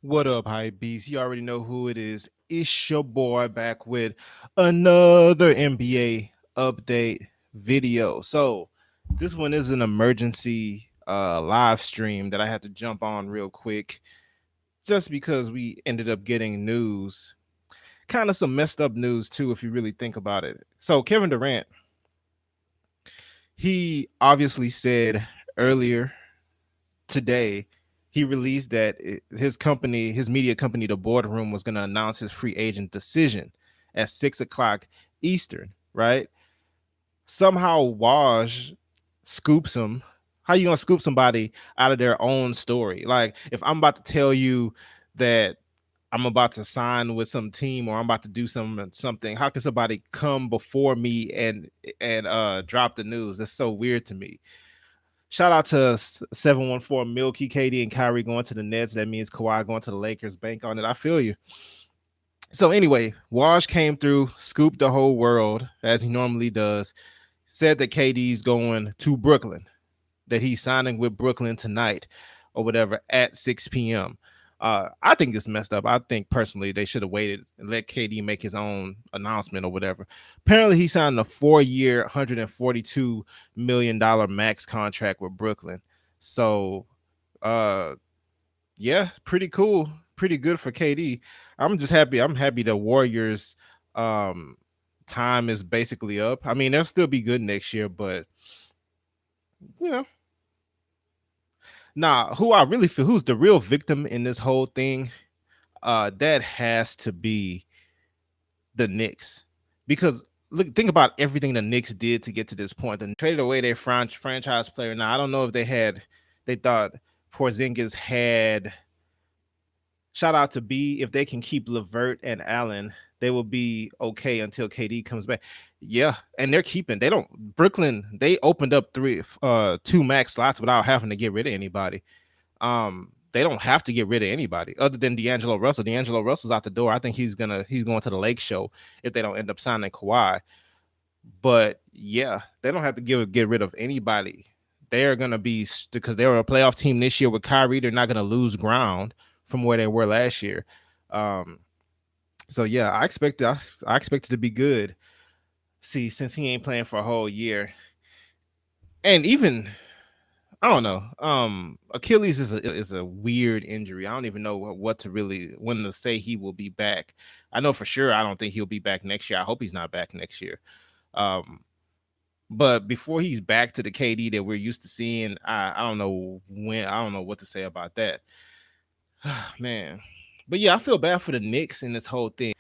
What up, hype beast? You already know who it is. It's your boy back with another NBA update video. So this one is an emergency live stream that I had to jump on real quick just because we ended up getting news. Kind of some messed up news too, if you really think about it. So Kevin Durant, he obviously said earlier today he released that his company, his media company, the Boardroom, was going to announce his free agent decision at 6 o'clock Eastern. Right? Somehow Waj scoops him. How you gonna scoop somebody out of their own story? Like if I'm about to tell you that I'm about to sign with some team or I'm about to do something, how can somebody come before me and drop the news? That's so weird to me. Shout out to 714 Milky, KD, and Kyrie going to the Nets. That means Kawhi going to the Lakers. Bank on it. I feel you. So anyway, Waj came through, scooped the whole world as he normally does. Said that KD's going to Brooklyn, that he's signing with Brooklyn tonight or whatever at 6 p.m. I think it's messed up. I think personally they should have waited and let KD make his own announcement or whatever. Apparently, he signed a 4-year, $142 million max contract with Brooklyn. So, yeah, pretty cool, pretty good for KD. I'm just happy. I'm happy the Warriors time is basically up. I mean, they'll still be good next year, but you know, who I really feel who's the real victim in this whole thing, that has to be the Knicks. Because look, think about everything the Knicks did to get to this point. They traded away their franchise player. Now I don't know if they thought Porzingis had. Shout out to B. If they can keep Levert and Allen, they will be okay until KD comes back. Yeah, and they're keeping. They don't Brooklyn. They opened up two max slots without having to get rid of anybody. They don't have to get rid of anybody other than D'Angelo Russell. D'Angelo Russell's out the door. I think he's going to the Lake Show if they don't end up signing Kawhi. But yeah, they don't have to get rid of anybody. They're gonna be, because they were a playoff team this year with Kyrie. They're not gonna lose ground from where they were last year. So yeah, I expect it to be good. See, since he ain't playing for a whole year, and even I don't know. Achilles is a weird injury. I don't even know when to say he will be back. I know for sure I don't think he'll be back next year. I hope he's not back next year. But before he's back to the KD that we're used to seeing, I don't know when. I don't know what to say about that. Man. But yeah, I feel bad for the Knicks in this whole thing.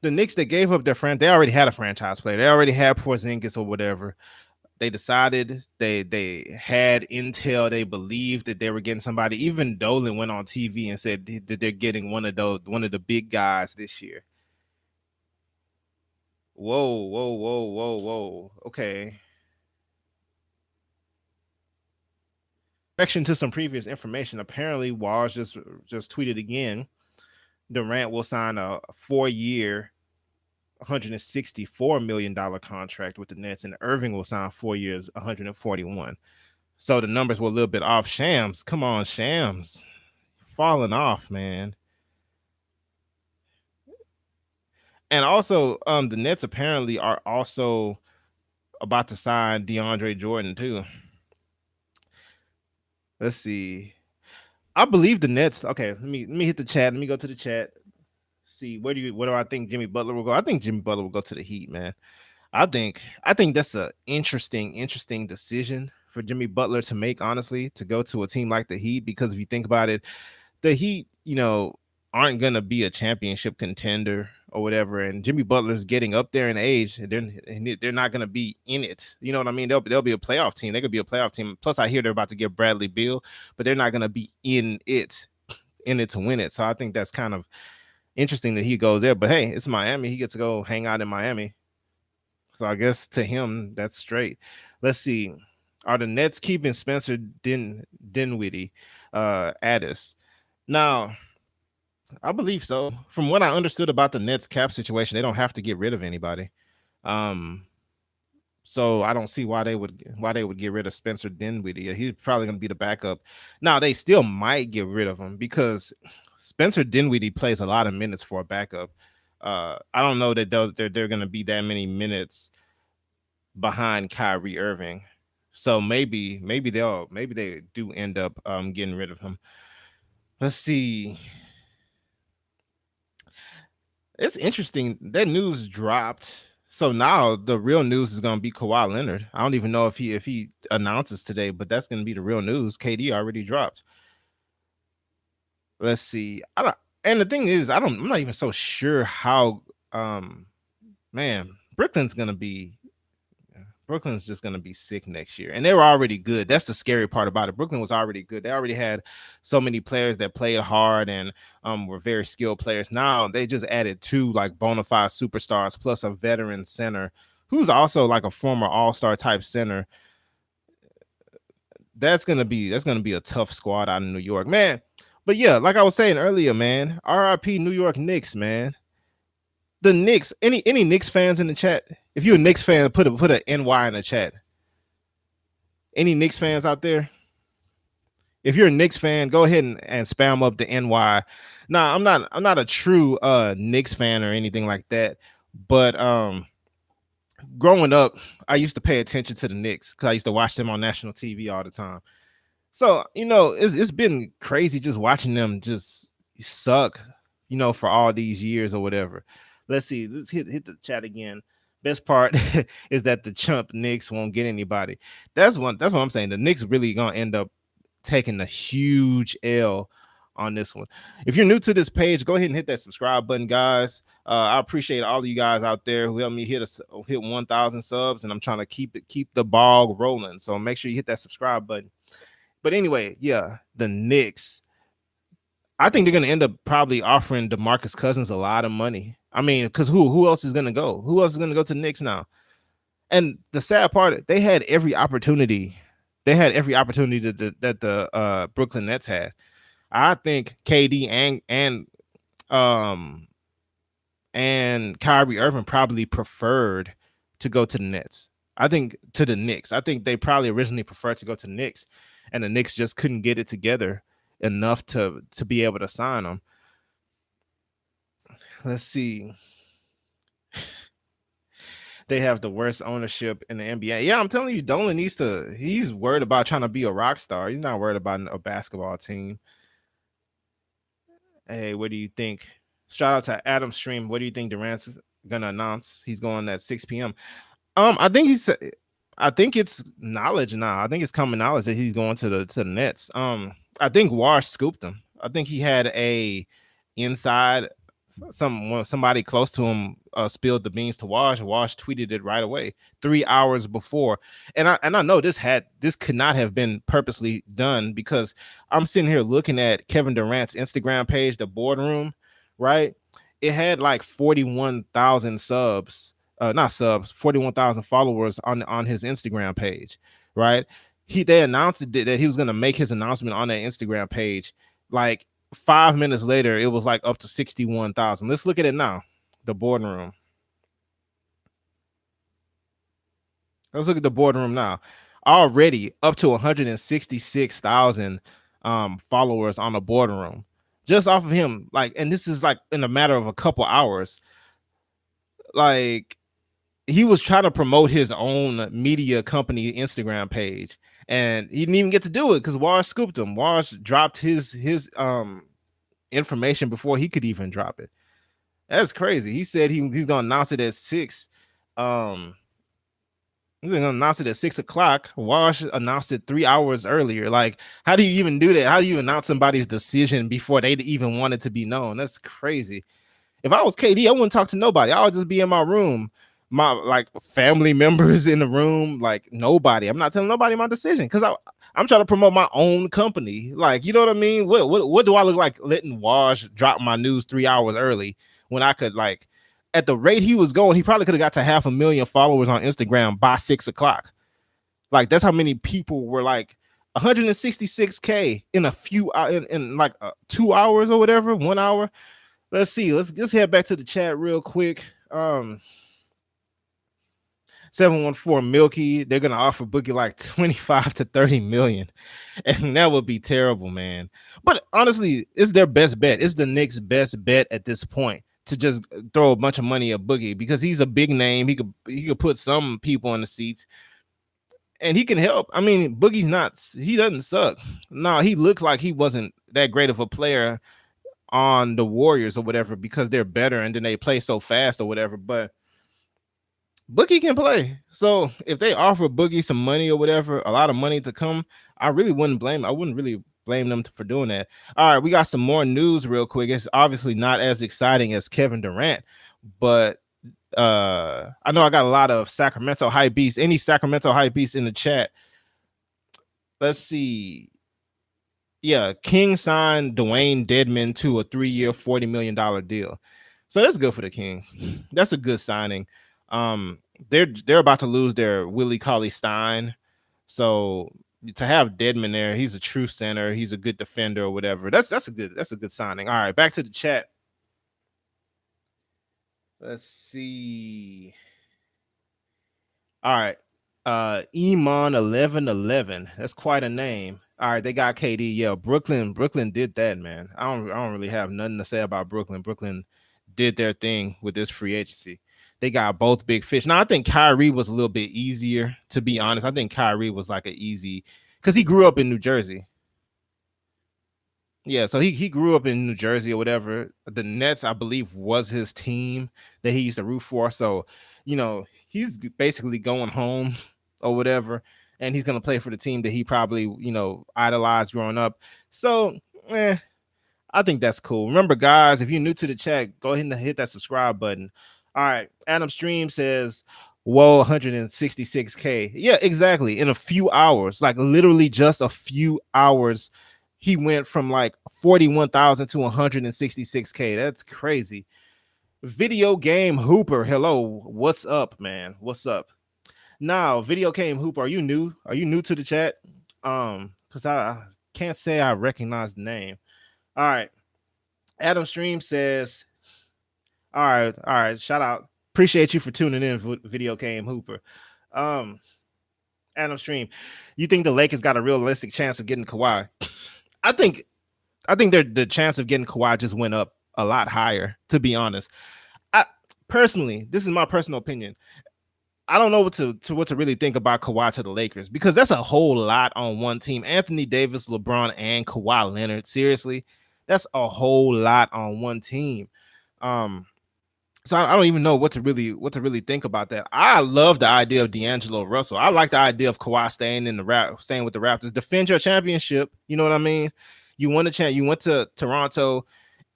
The Knicks, they gave up they already had a franchise player. They already had Porzingis or whatever. They decided they had intel. They believed that they were getting somebody. Even Dolan went on TV and said that they're getting one of the big guys this year. Whoa, whoa, whoa, whoa, whoa. Okay. Correction to some previous information. Apparently, Waj just tweeted again. Durant will sign a 4-year, $164 million contract with the Nets, and Irving will sign 4 years, 141. So the numbers were a little bit off. Shams, come on, Shams, falling off, man. And also, the Nets apparently are also about to sign DeAndre Jordan too. Let's see. I believe the Nets. Okay, let me hit the chat. Let me go to the chat. See, where do I think Jimmy Butler will go? I think Jimmy Butler will go to the Heat, man. I think that's a interesting decision for Jimmy Butler to make, honestly, to go to a team like the Heat, because if you think about it, the Heat, aren't gonna be a championship contender or whatever, and Jimmy Butler's getting up there in age, and they're not gonna be in it. You know what I mean? They'll be a playoff team. They could be a playoff team. Plus, I hear they're about to get Bradley Beal, but they're not gonna be in it to win it. So I think that's kind of interesting that he goes there. But hey, it's Miami. He gets to go hang out in Miami. So I guess to him, that's straight. Let's see. Are the Nets keeping Spencer Dinwiddie, Addis? Now, I believe so. From what I understood about the Nets cap situation, they don't have to get rid of anybody. So I don't see why they would get rid of Spencer Dinwiddie. He's probably going to be the backup. Now they still might get rid of him because Spencer Dinwiddie plays a lot of minutes for a backup. I don't know that they're going to be that many minutes behind Kyrie Irving. So maybe they do end up getting rid of him. Let's see. It's interesting that news dropped. So now the real news is going to be Kawhi Leonard. I don't even know if he announces today, but that's going to be the real news. KD already dropped. Let's see. I don't, and the thing is, I'm not even so sure how. Man, Brooklyn's just gonna be sick next year, and they were already good. That's the scary part about it. Brooklyn was already good. They already had so many players that played hard and were very skilled players. Now they just added two like bona fide superstars plus a veteran center who's also like a former All-Star type center. That's gonna be a tough squad out in New York, man. But yeah, like I was saying earlier, man, RIP New York Knicks, man. The Knicks. Any Knicks fans in the chat? If you're a Knicks fan, put a NY in the chat. Any Knicks fans out there? If you're a Knicks fan, go ahead and spam up the NY. Nah, I'm not a true Knicks fan or anything like that. But growing up, I used to pay attention to the Knicks because I used to watch them on national TV all the time. So it's been crazy just watching them just suck, for all these years or whatever. Let's see. Let's hit the chat again. Best part is that the chump Knicks won't get anybody. That's what I'm saying. The Knicks really gonna end up taking a huge L on this one. If you're new to this page, go ahead and hit that subscribe button, guys. I appreciate all of you guys out there who helped me hit 1,000 subs, and I'm trying to keep the ball rolling. So make sure you hit that subscribe button. But anyway, yeah, the Knicks. I think they're going to end up probably offering DeMarcus Cousins a lot of money. I mean, because who else is going to go? Who else is going to go to the Knicks now? And the sad part, they had every opportunity. They had every opportunity that the Brooklyn Nets had. I think KD and Kyrie Irving probably preferred to go to the Nets. I think to the Knicks. I think they probably originally preferred to go to the Knicks, and the Knicks just couldn't get it together enough to be able to sign them. Let's see. They have the worst ownership in the NBA. Yeah, I'm telling you, Dolan he's worried about trying to be a rock star. He's not worried about a basketball team. Hey, what do you think? Shout out to Adam Stream. What do you think Durant's gonna announce? He's going at 6 p.m. I think it's knowledge now. I think it's common knowledge that he's going to the Nets. I think Wash scooped him. I think he had a inside somebody close to him spilled the beans to Wash. Wash tweeted it right away 3 hours before. And I know this could not have been purposely done because I'm sitting here looking at Kevin Durant's Instagram page, the boardroom, right? It had like 41,000 subs. Not subs, 41,000 followers on his Instagram page, right? They announced that he was going to make his announcement on that Instagram page. Like 5 minutes later, it was like up to 61,000. Let's look at it now. The boardroom. Let's look at the boardroom now. Already up to 166,000 followers on the boardroom just off of him. Like, and this is like in a matter of a couple hours. Like, he was trying to promote his own media company Instagram page, and he didn't even get to do it because Wash scooped him. Wash dropped his information before he could even drop it. That's crazy. He said he's gonna announce it at 6. He's gonna announce it at 6 o'clock. Wash announced it 3 hours earlier. Like, how do you even do that? How do you announce somebody's decision before they even want it to be known? That's crazy. If I was KD, I wouldn't talk to nobody. I would just be in my room, my like family members in the room, like nobody. I'm not telling nobody my decision because I'm trying to promote my own company. Like, you know what I mean? What do I look like letting Wash drop my news 3 hours early when I could, like, at the rate he was going, he probably could have got to 500,000 followers on Instagram by 6 o'clock. Like, that's how many people were like 166K in a few in like 2 hours or whatever, 1 hour. Let's see. Let's just head back to the chat real quick. 714 Milky. They're gonna offer Boogie like 25 to 30 million, and that would be terrible, man. But honestly, it's their best bet. It's the Knicks' best bet at this point to just throw a bunch of money at Boogie because he's a big name. He could put some people in the seats, and he can help. I mean, Boogie's not. He doesn't suck. No, he looked like he wasn't that great of a player on the Warriors or whatever because they're better and then they play so fast or whatever. But Boogie can play. So if they offer Boogie some money or whatever, a lot of money to come, I really wouldn't blame. I wouldn't really blame them for doing that. All right, we got some more news real quick. It's obviously not as exciting as Kevin Durant, but I know I got a lot of Sacramento hype beasts. Any Sacramento hype beasts in the chat? Let's see. Yeah, King signed Dwayne Dedman to a 3-year, $40 million deal. So that's good for the Kings. That's a good signing. They're about to lose their Willie Cauley-Stein. So to have Dedman there, he's a true center, he's a good defender or whatever. That's a good signing. All right, back to the chat. Let's see. All right. Iman 1111. That's quite a name. All right, they got KD. Yeah, Brooklyn did that, man. I don't really have nothing to say about Brooklyn. Brooklyn did their thing with this free agency. They got both big fish. Now I think Kyrie was a little bit easier, to be honest. I think Kyrie was like an easy because he grew up in New Jersey. Yeah, so he grew up in New Jersey or whatever. The Nets, I believe, was his team that he used to root for. So, he's basically going home or whatever, and he's gonna play for the team that he probably, idolized growing up. So, I think that's cool. Remember, guys, if you're new to the chat, go ahead and hit that subscribe button. All right, Adam Stream says, whoa, 166K. Yeah, exactly. In a few hours, like literally just a few hours, he went from like 41,000 to 166K. That's crazy. Video game Hooper. Hello. What's up, man? What's up? Now, video game Hooper, are you new? Are you new to the chat? Because I can't say I recognize the name. All right. Adam Stream says, all right. Shout out. Appreciate you for tuning in, video game Hooper. Adam Stream, you think the Lakers got a realistic chance of getting Kawhi? I think the chance of getting Kawhi just went up a lot higher, to be honest. I personally, this is my personal opinion. I don't know what to really think about Kawhi to the Lakers because that's a whole lot on one team. Anthony Davis, LeBron, and Kawhi Leonard. Seriously, that's a whole lot on one team. So I don't even know what to really think about that. I love the idea of D'Angelo Russell. I like the idea of Kawhi staying with the Raptors. Defend your championship. You know what I mean? You won the champ. You went to Toronto.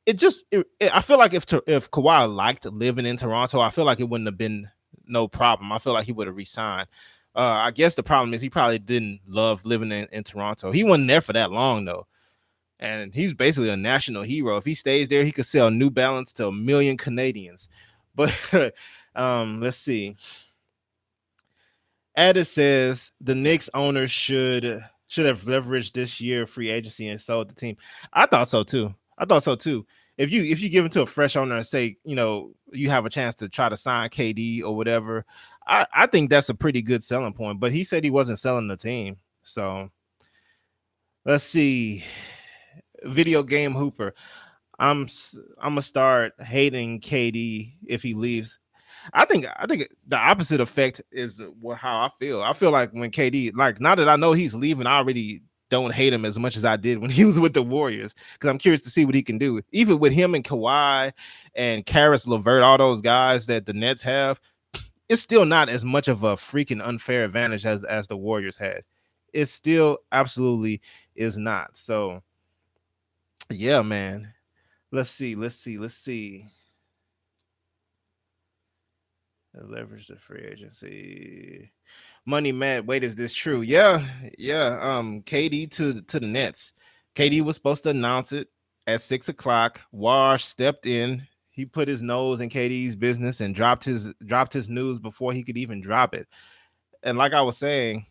I feel like if Kawhi liked living in Toronto, I feel like it wouldn't have been no problem. I feel like he would have resigned. I guess the problem is he probably didn't love living in Toronto. He wasn't there for that long though. And he's basically a national hero. If he stays there, he could sell New Balance to 1 million Canadians. But let's see. Addis says the Knicks owner should have leveraged this year free agency and sold the team. I thought so too. If you give it to a fresh owner and say, you have a chance to try to sign KD or whatever, I think that's a pretty good selling point. But he said he wasn't selling the team. So let's see. Video game Hooper. I'm gonna start hating KD if he leaves. I think the opposite effect is how I feel. I feel like when KD, like now that I know he's leaving, I already don't hate him as much as I did when he was with the Warriors because I'm curious to see what he can do. Even with him and Kawhi and Karis LeVert, all those guys that the Nets have, it's still not as much of a freaking unfair advantage as the Warriors had. It still absolutely is not. So yeah, man. Let's see. Leverage the free agency. Money Matt, wait, is this true? Yeah. KD to the Nets. KD was supposed to announce it at 6:00. Wash stepped in. He put his nose in KD's business and dropped his news before he could even drop it. And like I was saying,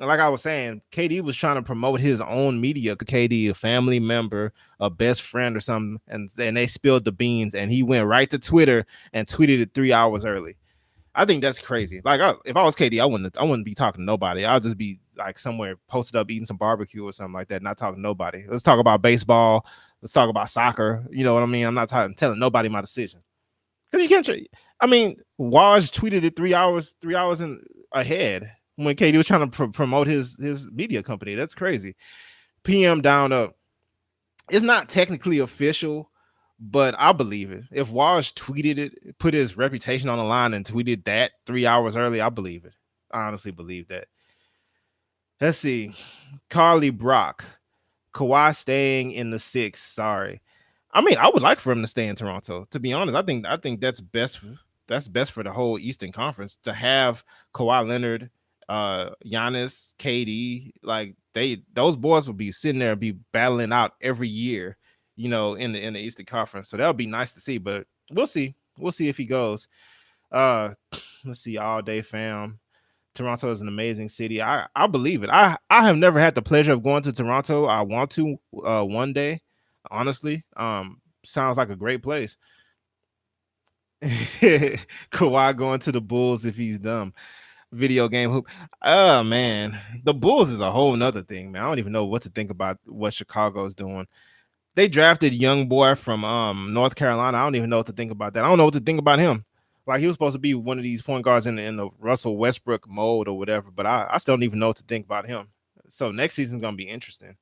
KD was trying to promote his own media. KD, a family member, a best friend or something, and they spilled the beans, and he went right to Twitter and tweeted it 3 hours early. I think that's crazy. Like, if I was KD, I wouldn't be talking to nobody. I'll just be like somewhere posted up eating some barbecue or something like that, not talking to nobody. Let's talk about baseball. Let's talk about soccer. You know what I mean? I'm not telling nobody my decision because you can't. I mean, Waj tweeted it 3 hours in ahead when KD was trying to promote his media company. That's crazy. PM down up. It's not technically official, but I believe it. If Walsh tweeted it, put his reputation on the line, and tweeted that 3 hours early, I believe it. I honestly believe that. Let's see. Carly Brock. Kawhi staying in the six. Sorry. I mean, I would like for him to stay in Toronto. To be honest, I think that's best. That's best for the whole Eastern Conference to have Kawhi Leonard, Giannis, KD. Like those boys will be sitting there and be battling out every year, in the Eastern Conference. So that would be nice to see. But we'll see. We'll see if he goes. Uh, let's see. All day fam. Toronto is an amazing city. I believe it. I have never had the pleasure of going to Toronto. I want to one day. Honestly, sounds like a great place. Kawhi going to the Bulls if he's dumb. Video game hoop. Oh man, the Bulls is a whole nother thing, man. I don't even know what to think about what Chicago's doing. They drafted young boy from North Carolina. I don't even know what to think about that. I don't know what to think about him. Like he was supposed to be one of these point guards in the Russell Westbrook mold or whatever, but I still don't even know what to think about him. So next season's gonna be interesting.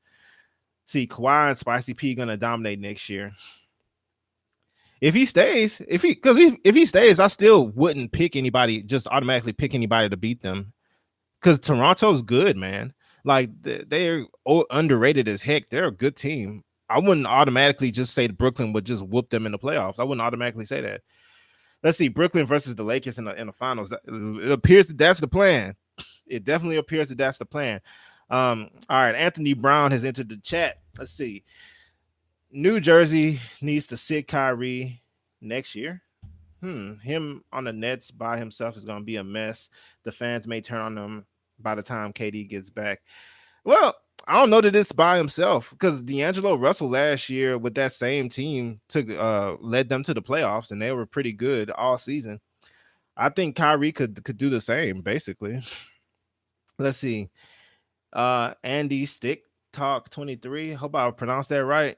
See, Kawhi and Spicy P gonna dominate next year. If he stays, if he stays, I still wouldn't pick anybody, just automatically pick anybody to beat them. Because Toronto's good, man. Like they're underrated as heck. They're a good team. I wouldn't automatically just say Brooklyn would just whoop them in the playoffs. I wouldn't automatically say that. Let's see, Brooklyn versus the Lakers in the finals. It appears that that's the plan. It definitely appears that that's the plan. All right, Anthony Brown has entered the chat. Let's see. New Jersey needs to sit Kyrie next year. Him on the Nets by himself is going to be a mess. The fans may turn on him by the time KD gets back. Well, I don't know that it's by himself because D'Angelo Russell last year with that same team led them to the playoffs and they were pretty good all season. I think Kyrie could do the same basically. Let's see. Andy Stick Talk 23. Hope I pronounced that right.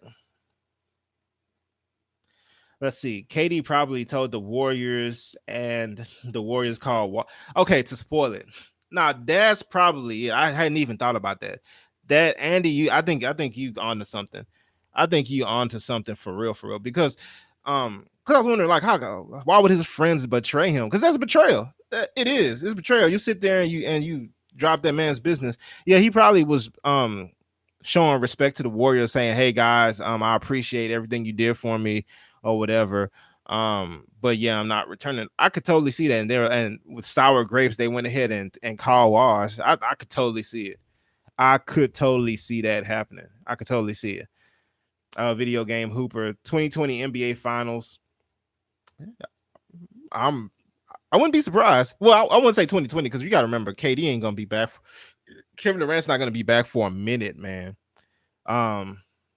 Let's see. KD probably told the Warriors, and the Warriors called. Okay, to spoil it. Now that's probably. I hadn't even thought about that. That Andy, I think you onto something. I think you onto something for real, because I was wondering like why would his friends betray him? Because that's a betrayal. It is. It's betrayal. You sit there and you drop that man's business. Yeah, he probably was showing respect to the Warriors, saying, "Hey guys, I appreciate everything you did for me." Or whatever. But yeah, I'm not returning. I could totally see that. And with sour grapes, they went ahead and called Wash. I could totally see it. I could totally see that happening. I could totally see it. Video game Hooper 2020 NBA Finals. I wouldn't be surprised. Well, I wouldn't say 2020 because you got to remember KD ain't gonna be back. Kevin Durant's not gonna be back for a minute, man.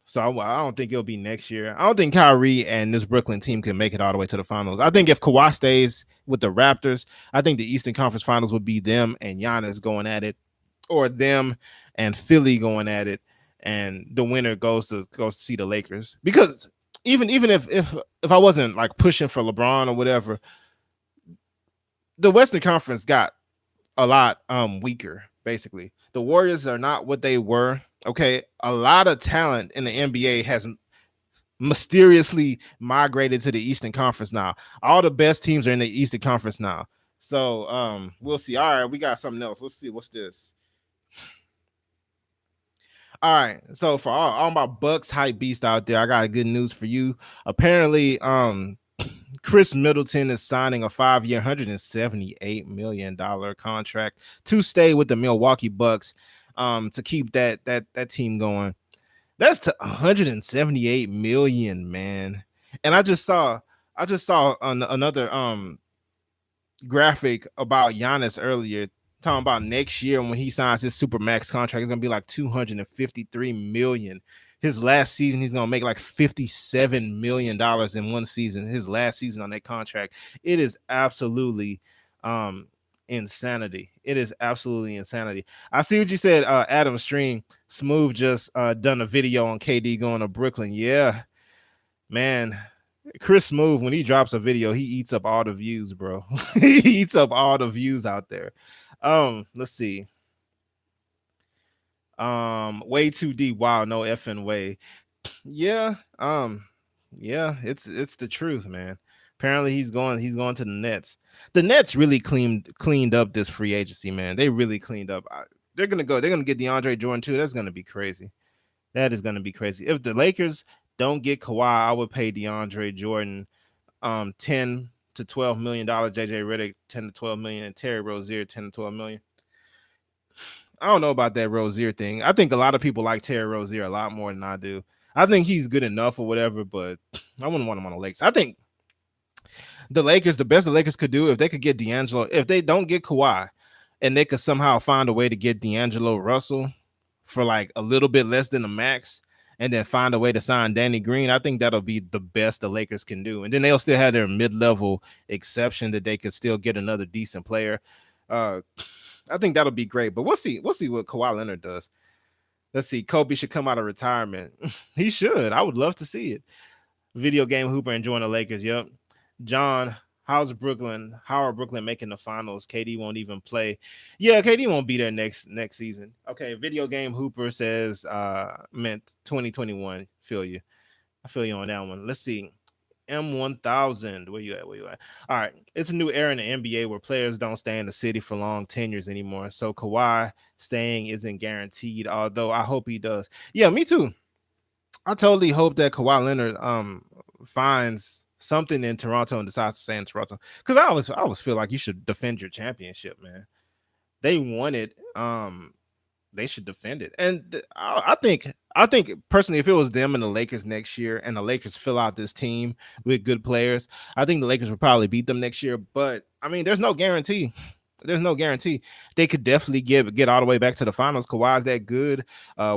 So I don't think it'll be next year. I don't think Kyrie and this Brooklyn team can make it all the way to the finals. I think if Kawhi stays with the Raptors, I think the Eastern Conference Finals would be them and Giannis going at it, or them and Philly going at it, and the winner goes to see the Lakers. Because even if I wasn't like pushing for LeBron or whatever, the Western Conference got a lot weaker. Basically, the Warriors are not what they were. Okay, a lot of talent in the NBA has mysteriously migrated to the Eastern Conference now. All the best teams are in the Eastern Conference now. So we'll see. All right, we got something else. Let's see. What's this? All right. So for all my Bucks hype beast out there, I got good news for you. Apparently, Chris Middleton is signing a 5-year, $178 million contract to stay with the Milwaukee Bucks, to keep that team going. That's to 178 million, man. And I just saw another graphic about Giannis earlier, talking about next year when he signs his super max contract, it's gonna be like 253 million. His last season, he's gonna make like $57 million in one season. His last season on that contract. It is absolutely Um, Insanity. It is absolutely insanity. I see what you said, Adam Stream. Smooth just done a video on KD going to Brooklyn. Yeah, man. Chris Smooth, when he drops a video, he eats up all the views, bro. He eats up all the views out there. Let's see. Way too deep. Wow, no effing way. Yeah. Yeah, it's the truth, man. Apparently he's going to the Nets. The Nets really cleaned up this free agency, man. They really cleaned up. They're gonna get DeAndre Jordan too. That's gonna be crazy. That is gonna be crazy. If the Lakers don't get Kawhi, I would pay DeAndre Jordan 10 to $12 million, JJ Redick 10 to 12 million, and Terry Rozier 10 to 12 million. I don't know about that Rozier thing. I think a lot of people like Terry Rozier a lot more than I do. I think he's good enough or whatever, but I wouldn't want him on the Lakers. I think the best the Lakers could do if they could get D'Angelo, if they don't get Kawhi, and they could somehow find a way to get D'Angelo Russell for like a little bit less than the max, and then find a way to sign Danny Green, I think that'll be the best the Lakers can do. And then they'll still have their mid-level exception that they could still get another decent player. Uh, I think that'll be great. But we'll see. We'll see what Kawhi Leonard does. Let's see. Kobe should come out of retirement. He should. I would love to see it. Video game Hooper enjoying the Lakers. Yep. John, how's Brooklyn? How are Brooklyn making the finals? KD won't even play. Yeah, KD won't be there next season. Okay, video game Hooper says meant 2021. Feel you. I feel you on that one. Let's see. M1000. Where you at? Where you at? All right. It's a new era in the NBA where players don't stay in the city for long tenures anymore. So Kawhi staying isn't guaranteed, although I hope he does. Yeah, me too. I totally hope that Kawhi Leonard finds something in Toronto and decides to stay in Toronto. Because I always feel like you should defend your championship, man. They won it. They should defend it. And I think personally, if it was them and the Lakers next year, and the Lakers fill out this team with good players, I think the Lakers would probably beat them next year. But I mean, there's no guarantee. There's no guarantee. They could definitely get all the way back to the finals. Kawhi's that good.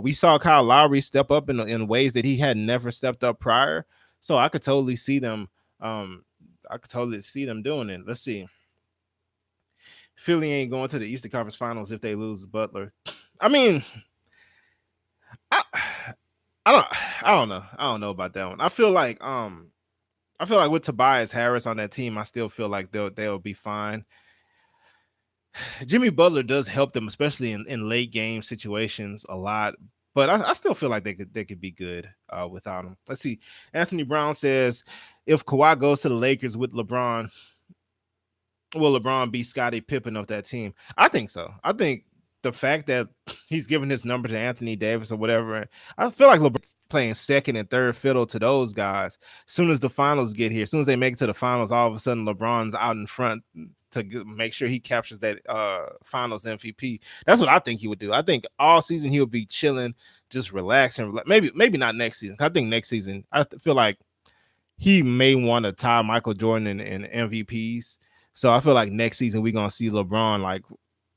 We saw Kyle Lowry step up in ways that he had never stepped up prior. So I could totally see them. I could totally see them doing it. Let's see. Philly ain't going to the Eastern Conference Finals if they lose Butler. I mean, I, I don't know. I don't know about that one. I feel like with Tobias Harris on that team, I still feel like they'll be fine. Jimmy Butler does help them, especially in late game situations, a lot. But I still feel like they could be good without him. Let's see. Anthony Brown says if Kawhi goes to the Lakers with LeBron, will LeBron be Scottie Pippen of that team? I think so. I think the fact that he's giving his number to Anthony Davis or whatever, I feel like LeBron's playing second and third fiddle to those guys. As soon as the finals get here, as soon as they make it to the finals, all of a sudden LeBron's out in front to make sure he captures that finals MVP. That's what I think he would do. I think all season he would be chilling, just relaxing. Maybe not next season. I think next season, I feel like he may want to tie Michael Jordan in MVPs. So I feel like next season we're gonna see LeBron like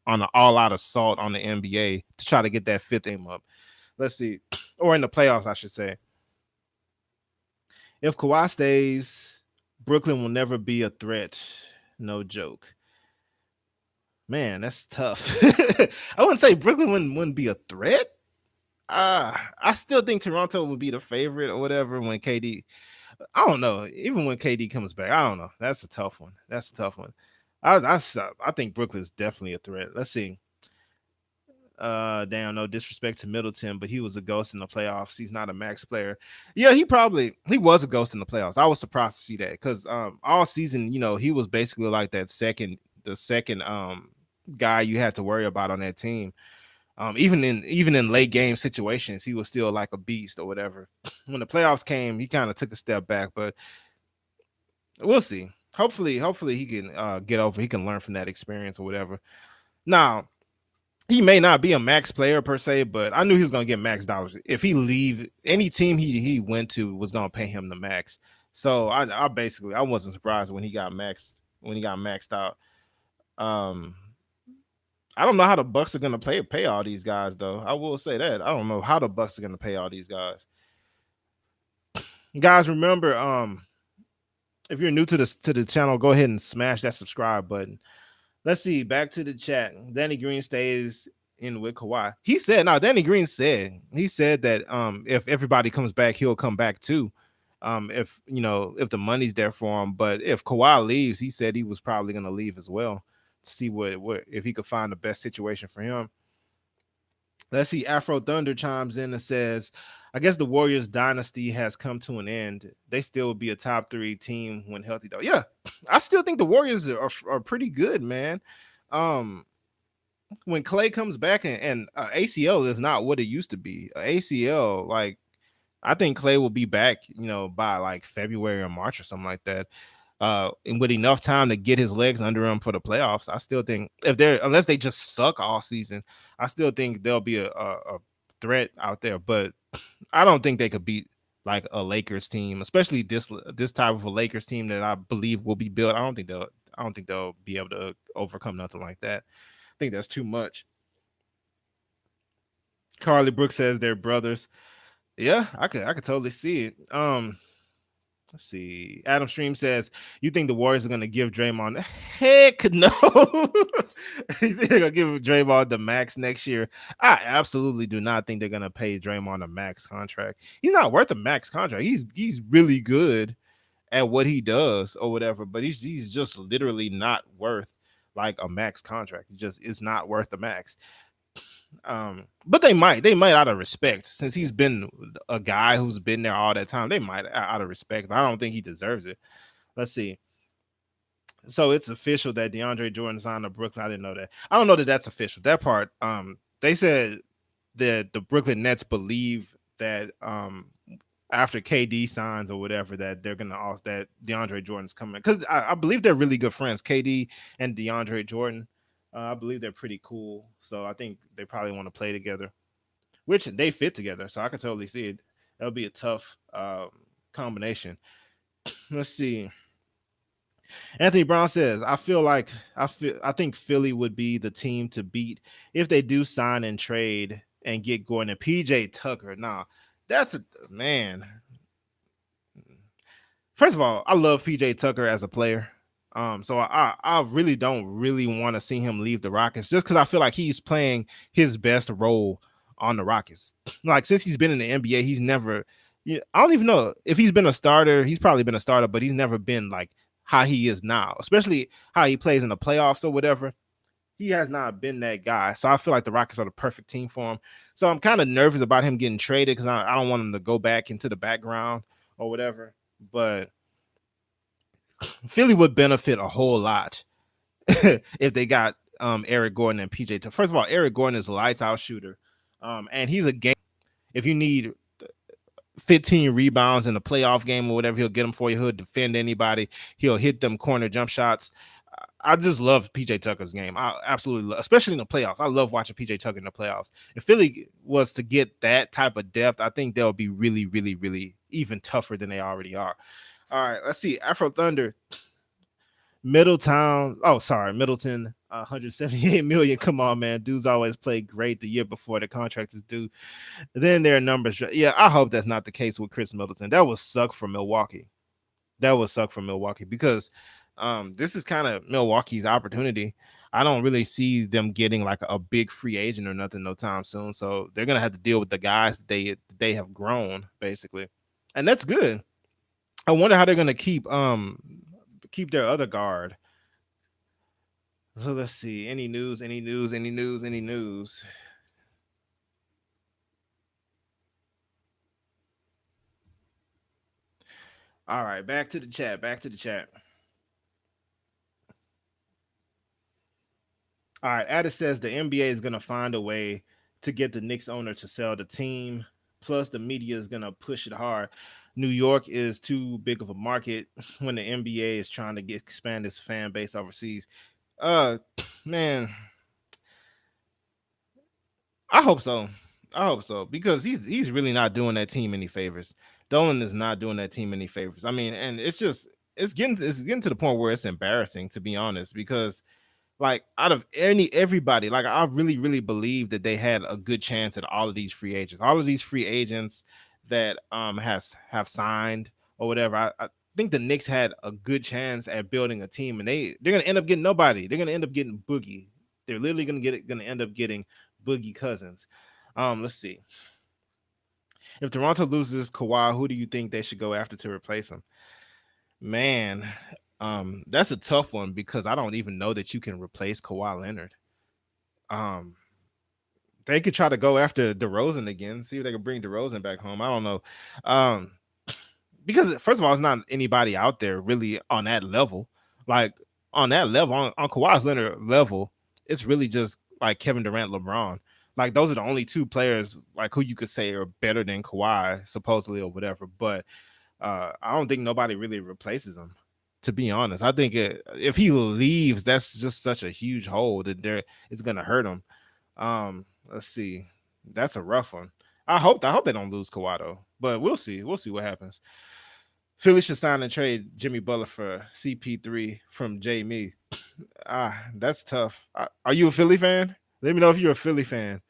on an all-out assault on the NBA to try to get that fifth aim up. Let's see, or in the playoffs, I should say. If Kawhi stays, Brooklyn will never be a threat. No joke. Man, that's tough. I wouldn't say Brooklyn wouldn't be a threat. I still think Toronto would be the favorite or whatever when KD. I don't know. Even when KD comes back, I don't know. That's a tough one. That's a tough one. I think Brooklyn's definitely a threat. Let's see. Damn, no disrespect to Middleton, but he was a ghost in the playoffs. He's not a max player. Yeah, he was a ghost in the playoffs. I was surprised to see that because all season, he was basically like the second guy you had to worry about on that team. Even in late game situations, he was still like a beast or whatever. When the playoffs came, he kind of took a step back, but we'll see. Hopefully he can get over. He can learn from that experience or whatever. Now, he may not be a max player per se, but I knew he was gonna get max dollars. If he leave any team he went to was gonna pay him the max. So I wasn't surprised when he got maxed out. Um, I don't know how the Bucks are gonna pay all these guys though. I will say that I don't know how the Bucks are gonna pay all these guys. Guys, remember, if you're new to the channel, go ahead and smash that subscribe button. Let's see. Back to the chat. Danny Green stays in with Kawhi. He said, "No." Danny Green said he said that if everybody comes back, he'll come back too. If if the money's there for him, but if Kawhi leaves, he said he was probably going to leave as well to see what if he could find the best situation for him. Let's see. Afro Thunder chimes in and says, "I guess the Warriors dynasty has come to an end. They still would be a top three team when healthy, though." Yeah, I still think the Warriors are pretty good, man. Um, when Clay comes back and ACL is not what it used to be. ACL, like I think Clay will be back, by like February or March or something like that. And with enough time to get his legs under him for the playoffs, I still think if they're unless they just suck all season, I still think there'll be a threat out there. But I don't think they could beat like a Lakers team, especially this type of a Lakers team that I believe will be built. I don't think they'll be able to overcome nothing like that. I think that's too much. Carly Brooks says they're brothers. Yeah, I could totally see it. Let's see. Adam Stream says, "You think the Warriors are gonna give Draymond?" Heck no. You think they're gonna give Draymond the max next year? I absolutely do not think they're gonna pay Draymond a max contract. He's not worth a max contract. He's really good at what he does or whatever, but he's just literally not worth like a max contract. He just is not worth the max. But they might out of respect, since he's been a guy who's been there all that time. They might out of respect, but I don't think he deserves it. Let's see. So it's official that DeAndre Jordan signed to Brooklyn. I didn't know that. I don't know that that's official. That part. They said that the Brooklyn Nets believe that after KD signs or whatever, that they're gonna also that DeAndre Jordan's coming, because I believe they're really good friends, KD and DeAndre Jordan. I believe they're pretty cool, so I think they probably want to play together, which they fit together. So I can totally see it. That'll be a tough combination. Let's see. Anthony Brown says, I think Philly would be the team to beat if they do sign and trade and get Gordon and PJ Tucker. Nah, that's a man. First of all, I love PJ Tucker as a player. So I really don't really want to see him leave the Rockets, just because I feel like he's playing his best role on the Rockets. Like since he's been in the NBA, he's never. Yeah, I don't even know if he's been a starter. He's probably been a starter, but he's never been like how he is now, especially how he plays in the playoffs or whatever. He has not been that guy. So I feel like the Rockets are the perfect team for him. So I'm kind of nervous about him getting traded, because I don't want him to go back into the background or whatever. But Philly would benefit a whole lot if they got Eric Gordon and PJ. First of all, Eric Gordon is a lights out shooter, and he's a game. If you need 15 rebounds in a playoff game or whatever, he'll get them for you. He'll defend anybody. He'll hit them corner jump shots. I just love PJ Tucker's game. I absolutely love, especially in the playoffs. I love watching PJ Tucker in the playoffs. If Philly was to get that type of depth, I think they'll be really, really, really even tougher than they already are. All right, let's see. Afro Thunder, Middletown. Oh, sorry, Middleton. 178 million. Come on, man. Dudes always play great the year before the contract is due. Then their numbers. Yeah, I hope that's not the case with Chris Middleton. That would suck for Milwaukee. That would suck for Milwaukee, because this is kind of Milwaukee's opportunity. I don't really see them getting like a big free agent or nothing no time soon. So they're gonna have to deal with the guys that they have grown basically, and that's good. I wonder how they're gonna keep their other guard. So let's see. Any news? Any news? Any news? Any news? All right, back to the chat. Back to the chat. All right, Addis says the NBA is gonna find a way to get the Knicks owner to sell the team. Plus, the media is gonna push it hard. New York is too big of a market when the NBA is trying to expand its fan base overseas. Uh, man, I hope so. I hope so, because he's really not doing that team any favors. Dolan is not doing that team any favors. I mean, and it's getting to the point where it's embarrassing, to be honest, because like out of everybody, like I really believe that they had a good chance at all of these free agents. All of these free agents that have signed or whatever. think the Knicks had a good chance at building a team, and they're gonna end up getting nobody. They're gonna end up getting Boogie. They're literally gonna end up getting Boogie Cousins. Let's see. If Toronto loses Kawhi, who do you think they should go after to replace him? Man, that's a tough one because I don't even know that you can replace Kawhi Leonard. Um, they could try to go after DeRozan again, see if they can bring DeRozan back home. I don't know. Um, because first of all, it's not anybody out there really on that level. Like on that level, on Kawhi Leonard level, it's really just like Kevin Durant, LeBron. Like those are the only two players like who you could say are better than Kawhi, supposedly or whatever. But I don't think nobody really replaces him. To be honest, I think if he leaves, that's just such a huge hole that it's gonna hurt him. Let's see, that's a rough one. I hope they don't lose Kawhi though, but we'll see. We'll see what happens. Philly should sign and trade Jimmy Butler for CP3 from Jamie. That's tough. Are you a Philly fan? Let me know if you're a Philly fan,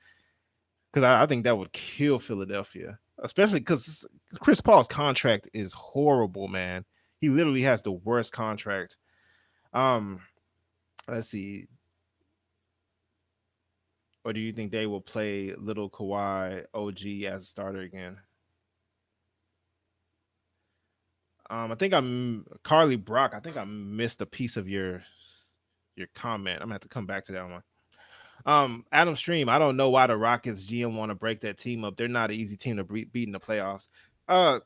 because I think that would kill Philadelphia, especially because Chris Paul's contract is horrible, man. He literally has the worst contract. Um, let's see. Or do you think they will play little Kawhi OG as a starter again? I think I'm Carly Brock. I think I missed a piece of your comment. I'm gonna have to come back to that one. Adam Stream, I don't know why the Rockets GM want to break that team up. They're not an easy team to beat in the playoffs. Uh,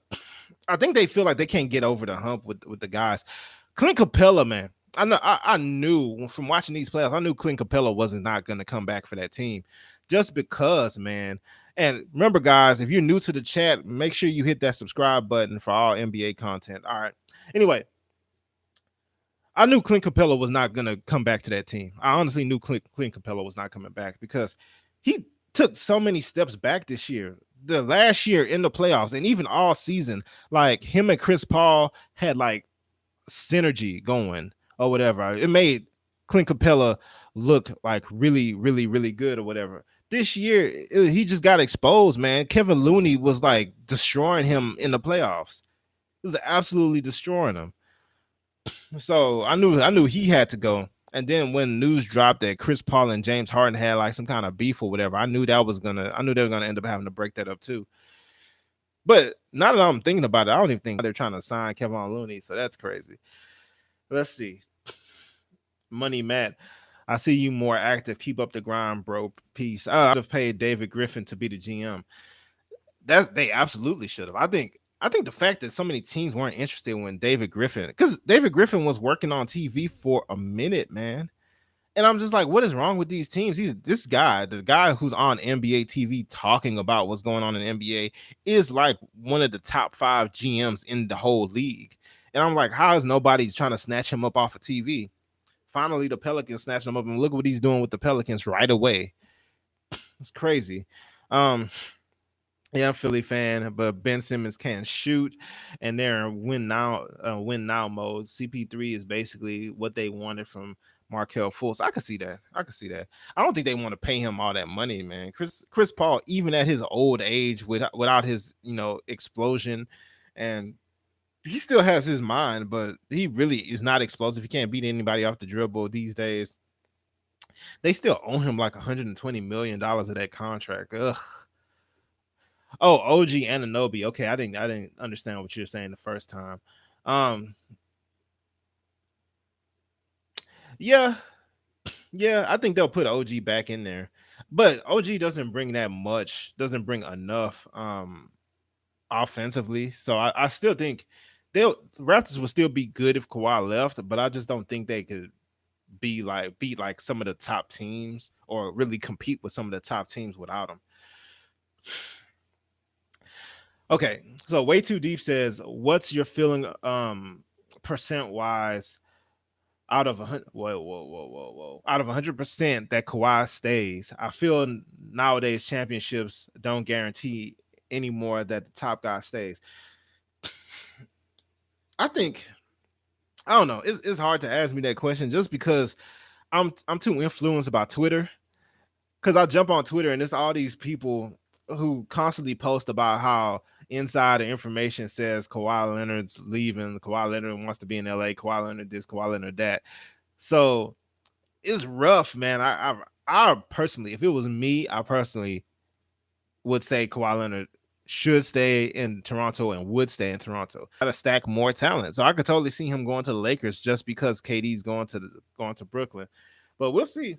I think they feel like they can't get over the hump with the guys. Clint Capella, man. I knew from watching these playoffs, I knew Clint Capella wasn't not going to come back for that team just because, man. And remember, guys, if you're new to the chat, make sure you hit that subscribe button for all NBA content. All right. Anyway, I knew Clint Capella was not going to come back to that team. I honestly knew Clint Capella was not coming back because he took so many steps back this year. The last year in the playoffs and even all season, like him and Chris Paul had like synergy going or whatever. It made Clint Capella look like really, really, really good or whatever. This year, he just got exposed, man. Kevin Looney was like destroying him in the playoffs. It was absolutely destroying him. So I knew he had to go. And then when news dropped that Chris Paul and James Harden had like some kind of beef or whatever, I knew they were gonna end up having to break that up too. But now that I'm thinking about it, I don't even think they're trying to sign Kevin Looney. So that's crazy. Let's see. Money Matt, I see you more active. Keep up the grind, bro. Peace. I would have paid David Griffin to be the GM. They absolutely should have. I think the fact that so many teams weren't interested when David Griffin, because David Griffin was working on TV for a minute, man. And I'm just like, what is wrong with these teams? This guy, the guy who's on NBA TV talking about what's going on in NBA, is like one of the top 5 GMs in the whole league. And I'm like, how is nobody trying to snatch him up off of TV? Finally, the Pelicans snatched him up, and look what he's doing with the Pelicans right away. It's crazy. Yeah, I'm a Philly fan, but Ben Simmons can't shoot, and they're in win now mode. CP3 is basically what they wanted from Markelle Fultz. I could see that. I don't think they want to pay him all that money, man. Chris Paul, even at his old age, without his explosion, and he still has his mind, but he really is not explosive. He can't beat anybody off the dribble these days. They still owe him like $120 million of that contract. Ugh. Oh, OG Ananobi. Okay, I didn't understand what you were saying the first time. Yeah, I think they'll put OG back in there, but OG doesn't bring that much, doesn't bring enough offensively. So I still think Raptors will still be good if Kawhi left, but I just don't think they could beat like some of the top teams or really compete with some of the top teams without him. Okay, so way too deep says, what's your feeling percent wise out of out of 100% that Kawhi stays? I feel nowadays championships don't guarantee anymore that the top guy stays. I think I don't know. It's hard to ask me that question just because I'm too influenced by Twitter. Because I jump on Twitter and it's all these people who constantly post about how insider information says Kawhi Leonard's leaving. Kawhi Leonard wants to be in LA. Kawhi Leonard this, Kawhi Leonard that. So it's rough, man. I personally, if it was me, I personally would say Kawhi Leonard should stay in Toronto and would stay in Toronto. Got to stack more talent, so I could totally see him going to the Lakers just because KD's going to Brooklyn. But we'll see.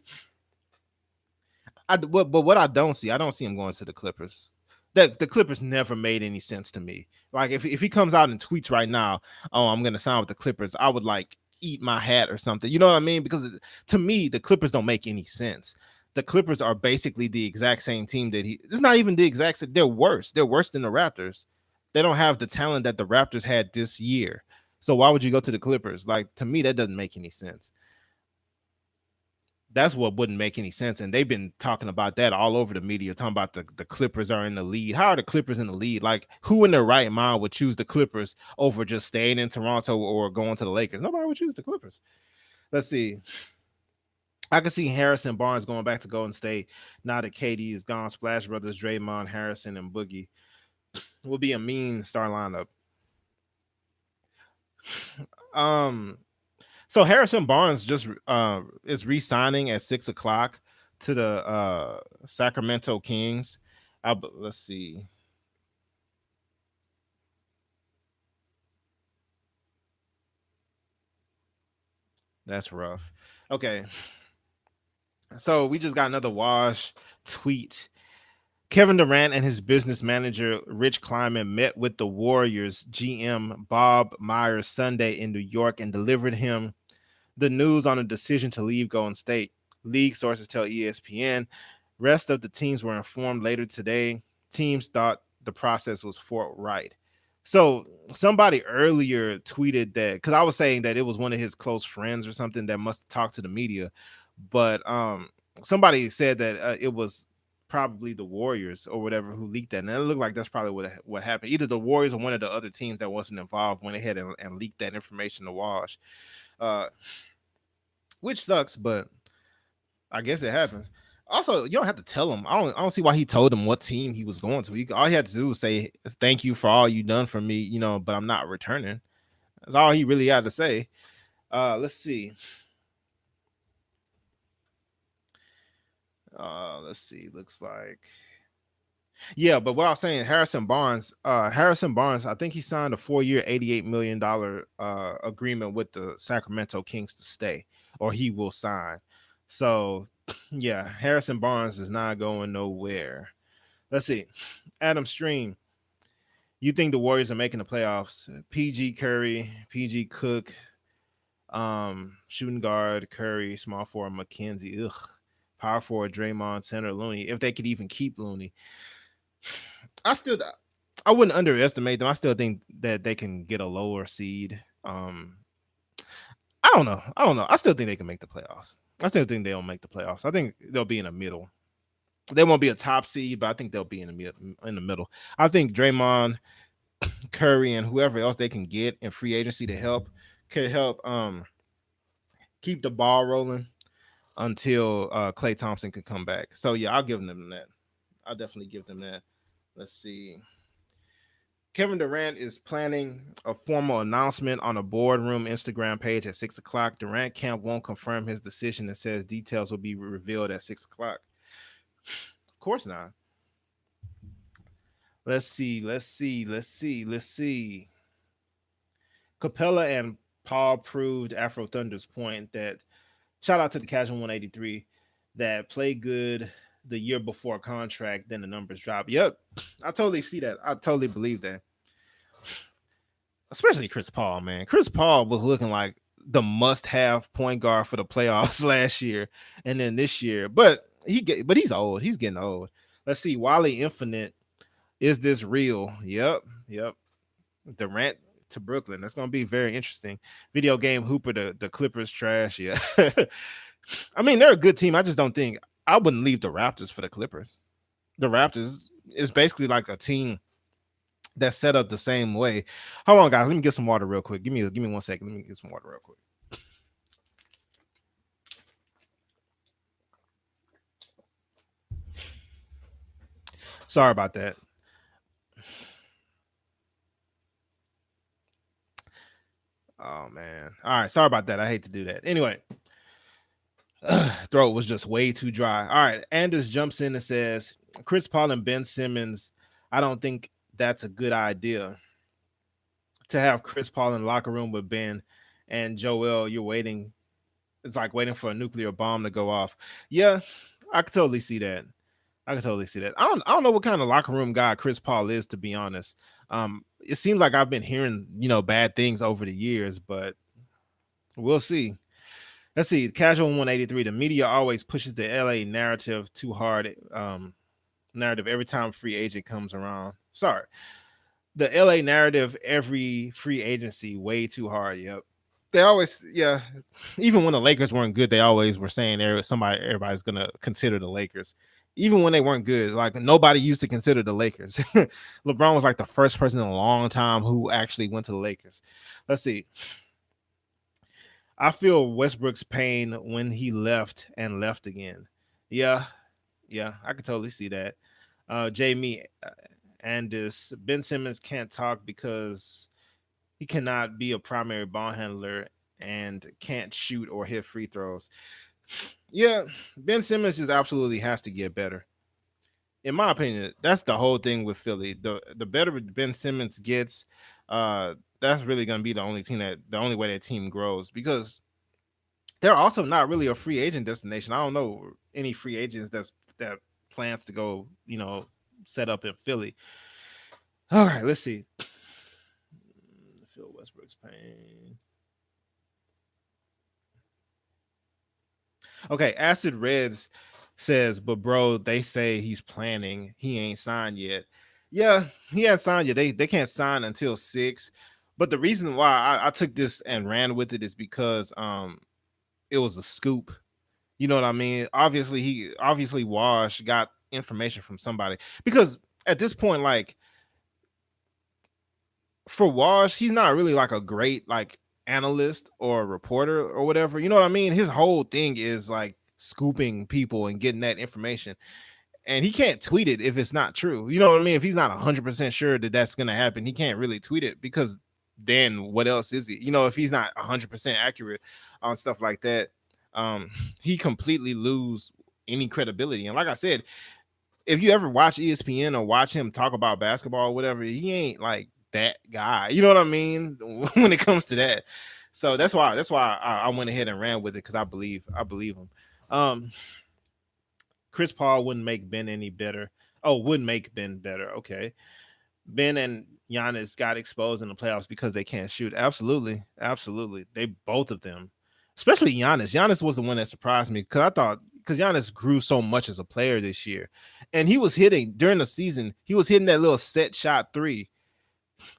But what I don't see him going to the Clippers. That the Clippers never made any sense to me. Like if he comes out and tweets right now, oh, I'm gonna sign with the Clippers, I would like eat my hat or something. You know what I mean? Because to me, the Clippers don't make any sense. The Clippers are basically the exact same team that he. It's not even the exact same. They're worse. They're worse than the Raptors. They don't have the talent that the Raptors had this year. So why would you go to the Clippers? Like to me, that doesn't make any sense. That's what wouldn't make any sense. And they've been talking about that all over the media, talking about the Clippers are in the lead. How are the Clippers in the lead? Like, who in their right mind would choose the Clippers over just staying in Toronto or going to the Lakers? Nobody would choose the Clippers. Let's see. I can see Harrison Barnes going back to Golden State now that KD is gone. Splash Brothers, Draymond, Harrison, and Boogie will be a mean star lineup. Um, So Harrison Barnes just is re-signing at 6 o'clock to the Sacramento Kings. Let's see. That's rough. Okay. So we just got another wash tweet. Kevin Durant and his business manager Rich Kleiman met with the Warriors GM Bob Myers Sunday in New York and delivered him the news on a decision to leave Golden State. League sources tell ESPN. Rest of the teams were informed later today. Teams thought the process was forthright. So somebody earlier tweeted that because I was saying that it was one of his close friends or something that must talk to the media, but somebody said that it was probably the Warriors or whatever who leaked that, and it looked like that's probably what happened. Either the Warriors or one of the other teams that wasn't involved went ahead and leaked that information to Wash. Uh, which sucks, but I guess it happens. Also, you don't have to tell him. I don't see why he told him what team he was going to. All he had to do was say thank you for all you done for me, but I'm not returning. That's all he really had to say. Let's see. Let's see. Looks like yeah, but what I was saying, Harrison Barnes, I think he signed a 4-year, $88 million agreement with the Sacramento Kings to stay, or he will sign. So, yeah, Harrison Barnes is not going nowhere. Let's see. Adam Stream, you think the Warriors are making the playoffs? PG Curry, PG Cook, shooting guard Curry, small forward McKenzie, power forward Draymond, center Looney. If they could even keep Looney. I still I wouldn't underestimate them. I still think that they can get a lower seed. I don't know. I don't know. I still think they can make the playoffs. I still think they'll make the playoffs. I think they'll be in the middle. They won't be a top seed, but I think they'll be in the middle. I think Draymond, Curry, and whoever else they can get in free agency to help could help keep the ball rolling until Klay Thompson can come back. So yeah, I'll give them that. I'll definitely give them that. Let's see. Kevin Durant is planning a formal announcement on a boardroom Instagram page at 6 o'clock. Durant camp won't confirm his decision and says details will be revealed at 6 o'clock. Of course not. Let's see. Capella and Paul proved Afro Thunder's point that shout out to the Casual 183 that play good the year before contract, then the numbers drop. Yep, I totally see that. I totally believe that. Especially Chris Paul, man. Chris Paul was looking like the must-have point guard for the playoffs last year, and then this year. But he's old. He's getting old. Let's see. Wally Infinite, is this real? Yep. Durant to Brooklyn. That's gonna be very interesting. Video game Hooper, the Clippers trash. Yeah. I mean, they're a good team. I just don't think I wouldn't leave the Raptors for the Clippers. The Raptors is basically like a team that's set up the same way. Hold on, guys. Let me get some water real quick. Give me 1 second. Let me get some water real quick. Sorry about that. Oh man. All right, sorry about that. I hate to do that. Anyway, throat was just way too dry. All right, Anders jumps in and says, Chris Paul and Ben Simmons, I don't think that's a good idea to have Chris Paul in the locker room with Ben and Joel. You're waiting. It's like waiting for a nuclear bomb to go off. Yeah, I could totally see that. I can totally see that. I don't know what kind of locker room guy Chris Paul is, to be honest. It seems like I've been hearing, bad things over the years, but we'll see. Let's see. Casual 183. The media always pushes the LA narrative too hard. Narrative every time free agent comes around. Sorry. The LA narrative every free agency way too hard. Yep. They always, yeah. Even when the Lakers weren't good, they always were saying everybody's gonna consider the Lakers. Even when they weren't good, like nobody used to consider the Lakers. LeBron was like the first person in a long time who actually went to the Lakers. Let's see. I feel Westbrook's pain when he left and left again. Yeah, yeah, I can totally see that. Jamie and this Ben Simmons can't talk because he cannot be a primary ball handler and can't shoot or hit free throws. Yeah, Ben Simmons just absolutely has to get better. In my opinion, that's the whole thing with Philly. The better Ben Simmons gets, that's really gonna be the only way that team grows, because they're also not really a free agent destination. I don't know any free agents that plans to go, set up in Philly. All right, let's see. Phil Westbrook's pain. Okay, Acid Reds says, but bro, they say he's planning. He ain't signed yet. Yeah, he hasn't signed yet. They can't sign until 6. But the reason why I took this and ran with it is because it was a scoop. You know what I mean? Obviously Wash got information from somebody, because at this point, like, for Wash, he's not really like a great like analyst or reporter or whatever. You know what I mean? His whole thing is like scooping people and getting that information, and he can't tweet it if it's not true. You know what I mean? If he's not 100% sure that that's gonna happen, he can't really tweet it, because then what else is he? If he's not 100% accurate on stuff like that, um, he completely lose any credibility. And like I said, if you ever watch ESPN or watch him talk about basketball or whatever, he ain't like that guy. You know what I mean? When it comes to that. So that's why I went ahead and ran with it, because I believe him. Um, Chris Paul wouldn't make Ben any better. Oh, would make Ben better. Okay. Ben and Giannis got exposed in the playoffs because they can't shoot. Absolutely. Absolutely. They both of them. Especially Giannis. Giannis was the one that surprised me, because Giannis grew so much as a player this year. And he was hitting during the season, he was hitting that little set shot three.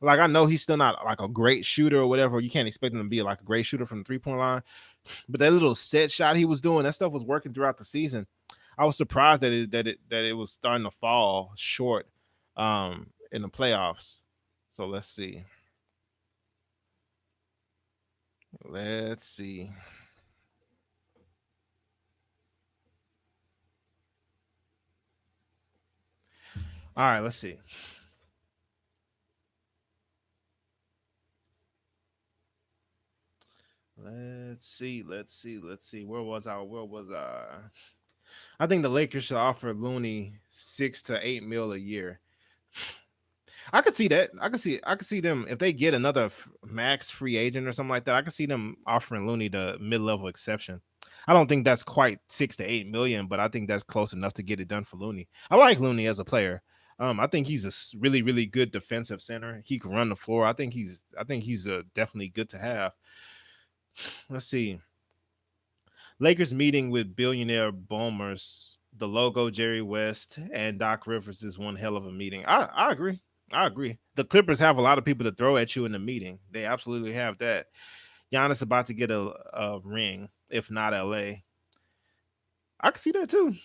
Like, I know he's still not like a great shooter or whatever. You can't expect him to be like a great shooter from the 3-point line. But that little set shot he was doing, that stuff was working throughout the season. I was surprised that it was starting to fall short in the playoffs. So let's see. Let's see. All right, let's see. Let's see. Let's see. Let's see. Where was I? Where was I? I think the Lakers should offer Looney 6 to 8 mil a year. I could see that. I could see them if they get another max free agent or something like that. I could see them offering Looney the mid-level exception. I don't think that's quite 6 to 8 million, but I think that's close enough to get it done for Looney. I like Looney as a player. I think he's a really, really good defensive center. He can run the floor. I think he's definitely good to have. Let's see. Lakers meeting with billionaire boomers. The logo, Jerry West, and Doc Rivers is one hell of a meeting. I agree. I agree. The Clippers have a lot of people to throw at you in the meeting. They absolutely have that. Giannis about to get a ring, if not LA. I can see that too.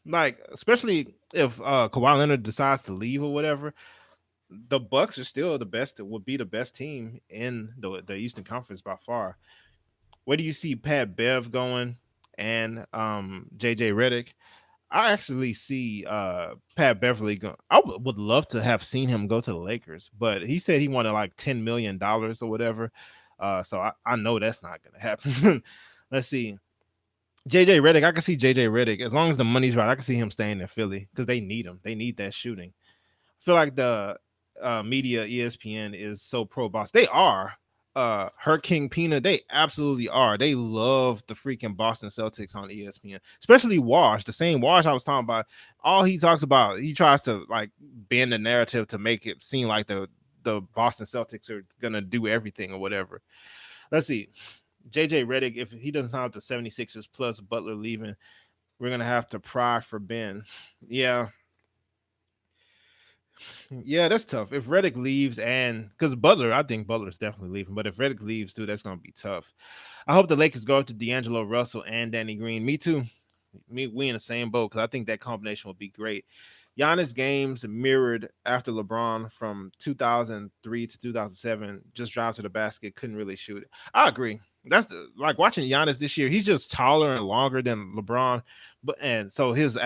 Like, especially if Kawhi Leonard decides to leave or whatever, the Bucks are still the best. Would be the best team in the Eastern Conference by far. Where do you see Pat Bev going and JJ Redick? I actually see Pat Beverly go. Would love to have seen him go to the Lakers, but he said he wanted like $10 million or whatever. So I know that's not gonna happen. Let's see. JJ Redick, I can see JJ Redick as long as the money's right. I can see him staying in Philly because they need him. They need that shooting. I feel like the media ESPN is so pro boss. They are. Her King Pina, they absolutely are. They love the freaking Boston Celtics on ESPN, especially Wash. The same Wash I was talking about. All he talks about, he tries to like bend the narrative to make it seem like the Boston Celtics are gonna do everything or whatever. Let's see. JJ Redick, if he doesn't sign up to 76ers plus Butler leaving, we're gonna have to pry for Ben. Yeah, yeah, that's tough. If Reddick leaves, and because Butler, I think Butler's definitely leaving, but if Reddick leaves too, that's gonna be tough. I hope the Lakers go up to D'Angelo Russell and Danny Green. Me too. We in the same boat because I think that combination will be great. Giannis games mirrored after LeBron from 2003 to 2007. Just drive to the basket, couldn't really shoot it. I agree. That's like watching Giannis this year. He's just taller and longer than LeBron, but and so his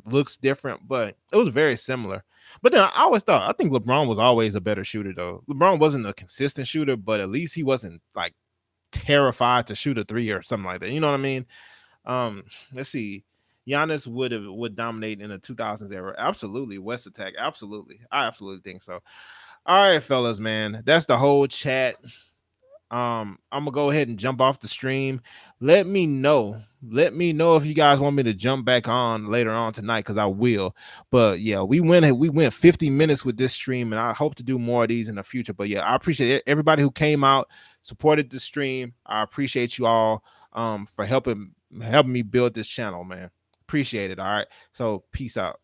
looks different, but it was very similar. But then I always thought I think LeBron was always a better shooter though. LeBron wasn't a consistent shooter, but at least he wasn't like terrified to shoot a three or something like that. You know what I mean? Um, let's see. Giannis would dominate in the 2000s era. Absolutely. West Attack. Absolutely. I absolutely think so. All right, fellas, man. That's the whole chat. I'm gonna go ahead and jump off the stream. Let me know. Let me know if you guys want me to jump back on later on tonight, because I will. But yeah, we went 50 minutes with this stream, and I hope to do more of these in the future. But yeah, I appreciate everybody who came out, supported the stream. I appreciate you all for helping me build this channel, man. Appreciate it. All right. So peace out.